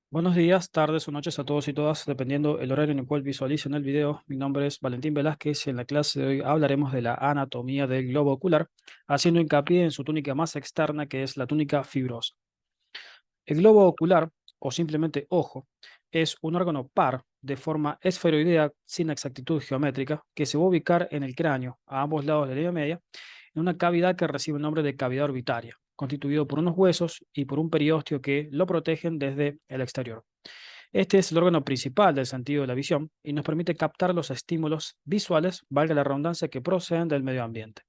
Buenos días, tardes o noches a todos y todas, dependiendo el horario en el cual visualicen el video. Mi nombre es Valentín Velázquez y en la clase de hoy hablaremos de la anatomía del globo ocular, haciendo hincapié en su túnica más externa, que es la túnica fibrosa. El globo ocular, o simplemente ojo, es un órgano par de forma esferoidea sin exactitud geométrica que se va a ubicar en el cráneo, a ambos lados de la línea media, en una cavidad que recibe el nombre de cavidad orbitaria, constituido por unos huesos y por un periósteo que lo protegen desde el exterior. Este es el órgano principal del sentido de la visión y nos permite captar los estímulos visuales, valga la redundancia, que proceden del medio ambiente.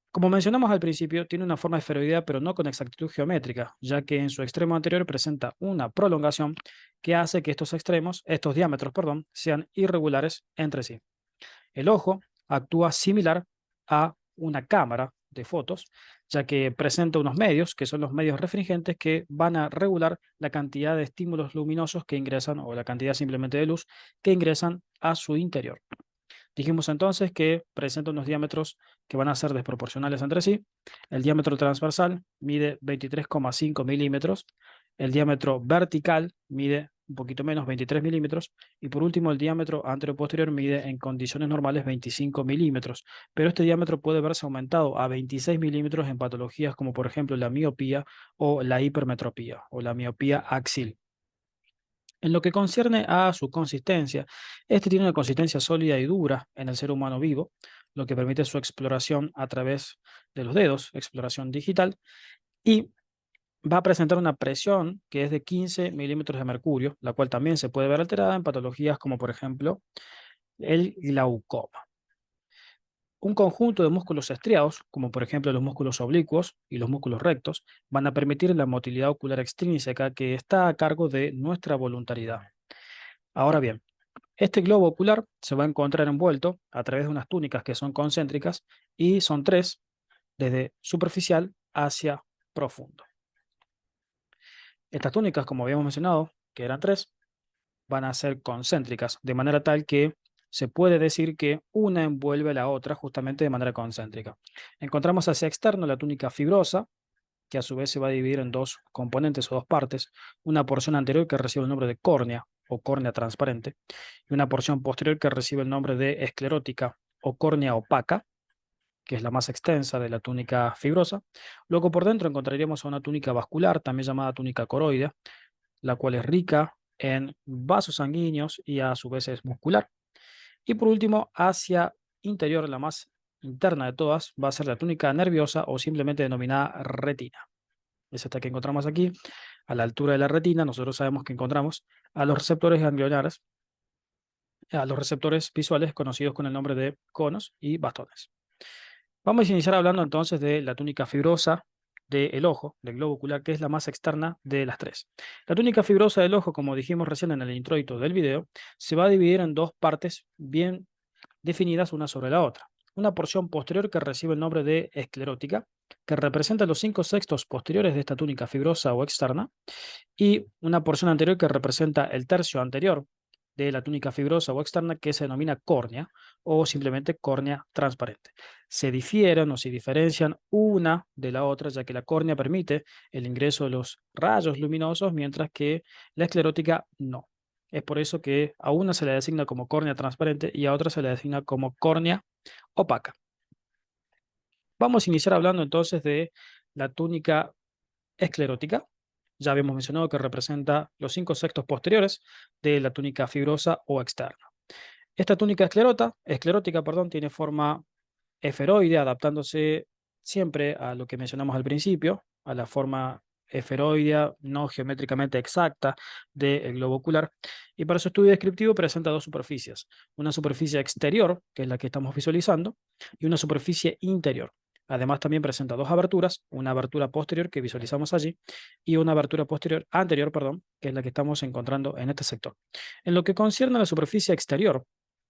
Como mencionamos al principio, tiene una forma esferoidea, pero no con exactitud geométrica, ya que en su extremo anterior presenta una prolongación que hace que estos diámetros, perdón, sean irregulares entre sí. El ojo actúa similar a una cámara de fotos, ya que presenta unos medios, que son los medios refringentes, que van a regular la cantidad de estímulos luminosos que ingresan, o la cantidad simplemente de luz que ingresan a su interior. Dijimos entonces que presenta unos diámetros que van a ser desproporcionales entre sí. El diámetro transversal mide 23,5 milímetros. El diámetro vertical mide un poquito menos, 23 milímetros. Y por último, el diámetro anteroposterior mide en condiciones normales 25 milímetros. Pero este diámetro puede verse aumentado a 26 milímetros en patologías como por ejemplo la miopía o la hipermetropía o la miopía axil. En lo que concierne a su consistencia, este tiene una consistencia sólida y dura en el ser humano vivo, lo que permite su exploración a través de los dedos, exploración digital, y va a presentar una presión que es de 15 milímetros de mercurio, la cual también se puede ver alterada en patologías como por ejemplo el glaucoma. Un conjunto de músculos estriados, como por ejemplo los músculos oblicuos y los músculos rectos, van a permitir la motilidad ocular extrínseca que está a cargo de nuestra voluntariedad. Ahora bien, este globo ocular se va a encontrar envuelto a través de unas túnicas que son concéntricas y son tres, desde superficial hacia profundo. Estas túnicas, como habíamos mencionado, que eran tres, van a ser concéntricas, de manera tal que se puede decir que una envuelve a la otra justamente de manera concéntrica. Encontramos hacia externo la túnica fibrosa, que a su vez se va a dividir en dos componentes o dos partes, una porción anterior que recibe el nombre de córnea o córnea transparente, y una porción posterior que recibe el nombre de esclerótica o córnea opaca, que es la más extensa de la túnica fibrosa. Luego por dentro encontraríamos a una túnica vascular, también llamada túnica coroidea, la cual es rica en vasos sanguíneos y a su vez es muscular. Y por último, hacia interior, la más interna de todas, va a ser la túnica nerviosa o simplemente denominada retina. Es esta que encontramos aquí, a la altura de la retina. Nosotros sabemos que encontramos a los receptores ganglionares, a los receptores visuales conocidos con el nombre de conos y bastones. Vamos a iniciar hablando entonces de la túnica fibrosa del ojo, del globo ocular, que es la más externa de las tres. La túnica fibrosa del ojo, como dijimos recién en el introito del video, se va a dividir en dos partes bien definidas una sobre la otra. Una porción posterior que recibe el nombre de esclerótica, que representa los 5/6 posteriores de esta túnica fibrosa o externa, y una porción anterior que representa el tercio anterior de la túnica fibrosa o externa, que se denomina córnea o simplemente córnea transparente. Se difieren o se diferencian una de la otra, ya que la córnea permite el ingreso de los rayos luminosos, mientras que la esclerótica no. Es por eso que a una se le designa como córnea transparente y a otra se le designa como córnea opaca. Vamos a iniciar hablando entonces de la túnica esclerótica. Ya habíamos mencionado que representa los 5/6 posteriores de la túnica fibrosa o externa. Esta túnica esclerótica, perdón, tiene forma esferoide, adaptándose siempre a lo que mencionamos al principio, a la forma esferoidea no geométricamente exacta del globo ocular. Y para su estudio descriptivo presenta dos superficies. Una superficie exterior, que es la que estamos visualizando, y una superficie interior. Además, también presenta dos aberturas, una abertura posterior que visualizamos allí y una abertura anterior, perdón, que es la que estamos encontrando en este sector. En lo que concierne a la superficie exterior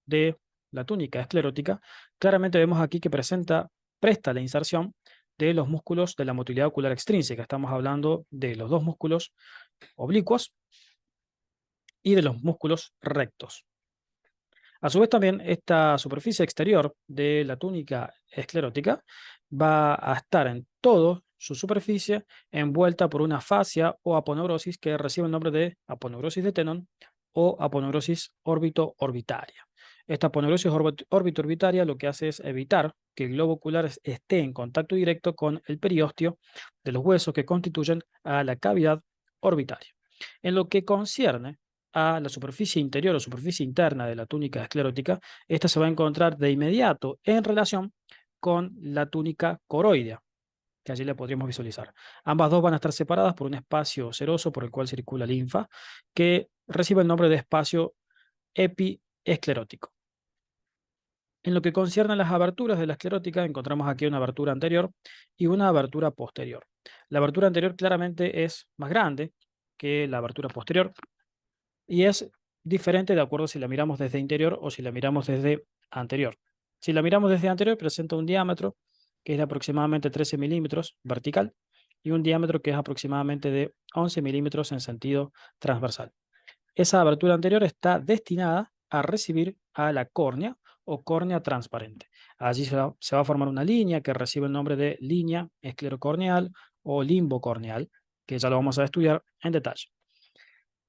de la túnica esclerótica, claramente vemos aquí que presta la inserción de los músculos de la motilidad ocular extrínseca. Estamos hablando de los dos músculos oblicuos y de los músculos rectos. A su vez también esta superficie exterior de la túnica esclerótica va a estar en toda su superficie envuelta por una fascia o aponeurosis que recibe el nombre de aponeurosis de Tenon o aponeurosis órbito-orbitaria. Esta aponeurosis órbito-orbitaria lo que hace es evitar que el globo ocular esté en contacto directo con el periósteo de los huesos que constituyen a la cavidad orbitaria. En lo que concierne a la superficie interior o superficie interna de la túnica esclerótica, esta se va a encontrar de inmediato en relación con la túnica coroidea, que allí la podríamos visualizar. Ambas dos van a estar separadas por un espacio seroso por el cual circula linfa, que recibe el nombre de espacio epiesclerótico. En lo que concierne a las aberturas de la esclerótica, encontramos aquí una abertura anterior y una abertura posterior. La abertura anterior claramente es más grande que la abertura posterior y es diferente de acuerdo si la miramos desde interior o si la miramos desde anterior. Si la miramos desde anterior, presenta un diámetro que es de aproximadamente 13 milímetros vertical y un diámetro que es aproximadamente de 11 milímetros en sentido transversal. Esa abertura anterior está destinada a recibir a la córnea o córnea transparente. Allí se va a formar una línea que recibe el nombre de línea esclerocorneal o limbo corneal, que ya lo vamos a estudiar en detalle.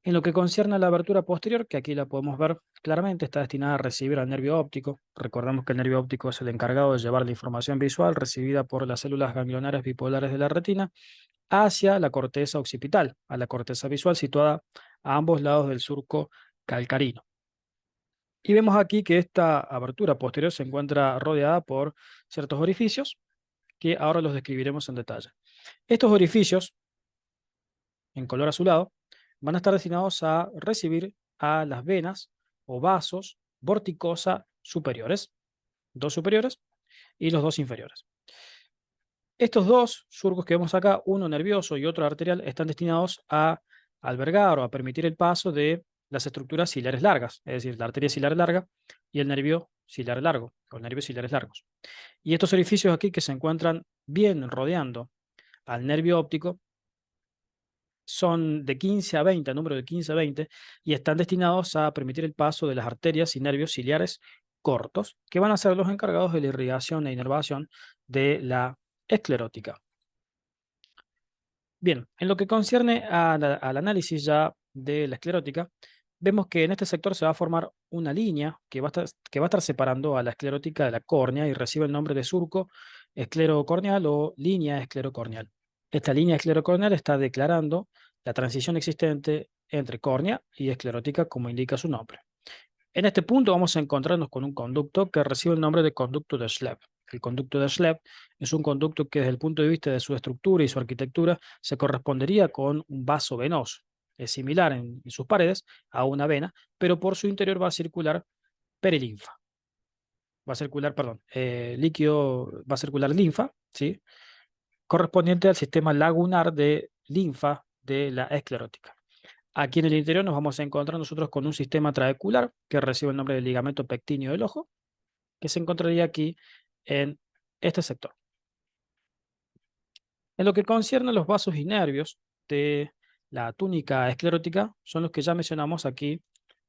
En lo que concierne a la abertura posterior, que aquí la podemos ver claramente, está destinada a recibir al nervio óptico. Recordemos que el nervio óptico es el encargado de llevar la información visual recibida por las células ganglionares bipolares de la retina hacia la corteza occipital, a la corteza visual situada a ambos lados del surco calcarino. Y vemos aquí que esta abertura posterior se encuentra rodeada por ciertos orificios que ahora los describiremos en detalle. Estos orificios, en color azulado, van a estar destinados a recibir a las venas o vasos vorticosa superiores, dos superiores y los dos inferiores. Estos dos surcos que vemos acá, uno nervioso y otro arterial, están destinados a albergar o a permitir el paso de las estructuras ciliares largas, es decir, la arteria ciliar larga y el nervio ciliar largo, o nervios ciliares largos. Y estos orificios aquí que se encuentran bien rodeando al nervio óptico son de 15 a 20, número de 15 a 20, y están destinados a permitir el paso de las arterias y nervios ciliares cortos, que van a ser los encargados de la irrigación e inervación de la esclerótica. Bien, en lo que concierne al análisis ya de la esclerótica, vemos que en este sector se va a formar una línea que va a estar separando a la esclerótica de la córnea y recibe el nombre de surco esclerocorneal o línea esclerocorneal. Esta línea esclerocorneal está declarando la transición existente entre córnea y esclerótica, como indica su nombre. En este punto vamos a encontrarnos con un conducto que recibe el nombre de conducto de Schlepp. El conducto de Schlepp es un conducto que desde el punto de vista de su estructura y su arquitectura se correspondería con un vaso venoso. Es similar en sus paredes a una vena, pero por su interior va a circular perilinfa. Va a circular, perdón, líquido, va a circular linfa, ¿sí? Correspondiente al sistema lagunar de linfa de la esclerótica. Aquí en el interior nos vamos a encontrar nosotros con un sistema trabecular que recibe el nombre de ligamento pectíneo del ojo, que se encontraría aquí en este sector. En lo que concierne a los vasos y nervios de la túnica esclerótica, son los que ya mencionamos aquí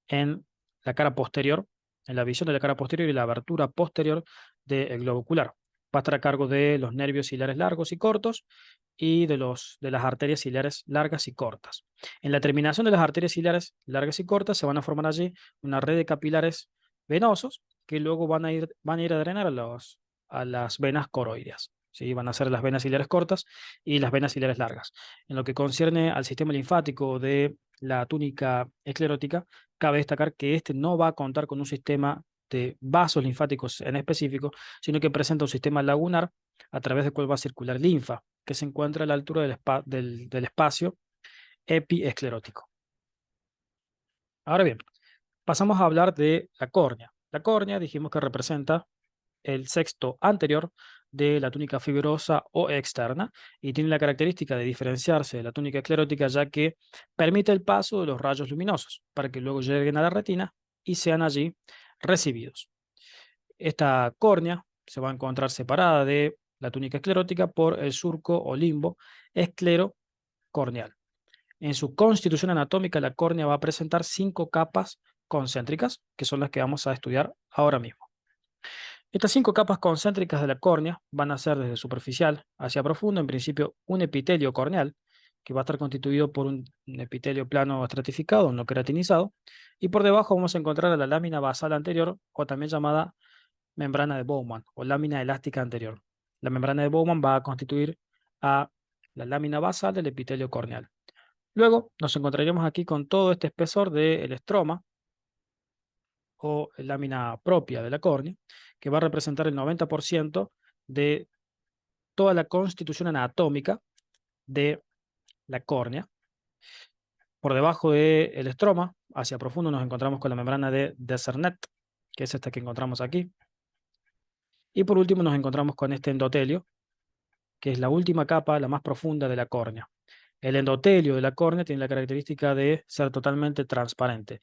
en la cara posterior, en la visión de la cara posterior y la abertura posterior del globo ocular. Va a estar a cargo de los nervios ciliares largos y cortos y de las arterias ciliares largas y cortas. En la terminación de las arterias ciliares largas y cortas se van a formar allí una red de capilares venosos que luego van a ir a drenar a las venas coroideas. ¿Sí? Van a ser las venas ciliares cortas y las venas ciliares largas. En lo que concierne al sistema linfático de la túnica esclerótica, cabe destacar que este no va a contar con un sistema de vasos linfáticos en específico, sino que presenta un sistema lagunar a través del cual va a circular linfa, que se encuentra a la altura del espacio epiesclerótico. Ahora bien, pasamos a hablar de la córnea. La córnea dijimos que representa el sexto anterior de la túnica fibrosa o externa y tiene la característica de diferenciarse de la túnica esclerótica ya que permite el paso de los rayos luminosos para que luego lleguen a la retina y sean allí recibidos. Esta córnea se va a encontrar separada de la túnica esclerótica por el surco o limbo esclerocorneal. En su constitución anatómica, la córnea va a presentar 5 capas concéntricas, que son las que vamos a estudiar ahora mismo. Estas 5 capas concéntricas de la córnea van a ser desde superficial hacia profundo, en principio, un epitelio corneal, que va a estar constituido por un epitelio plano estratificado, no queratinizado, y por debajo vamos a encontrar la lámina basal anterior, o también llamada membrana de Bowman, o lámina elástica anterior. La membrana de Bowman va a constituir a la lámina basal del epitelio corneal. Luego nos encontraríamos aquí con todo este espesor del estroma, o lámina propia de la córnea, que va a representar el 90% de toda la constitución anatómica de la córnea. Por debajo del estroma, hacia profundo, nos encontramos con la membrana de Desernet, que es esta que encontramos aquí. Y por último nos encontramos con este endotelio, que es la última capa, la más profunda de la córnea. El endotelio de la córnea tiene la característica de ser totalmente transparente.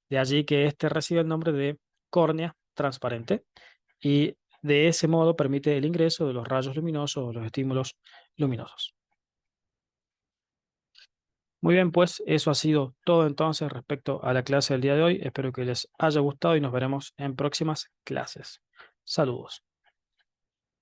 De allí que este recibe el nombre de córnea transparente, y de ese modo permite el ingreso de los rayos luminosos o los estímulos luminosos. Muy bien, pues eso ha sido todo entonces respecto a la clase del día de hoy. Espero que les haya gustado y nos veremos en próximas clases. Saludos.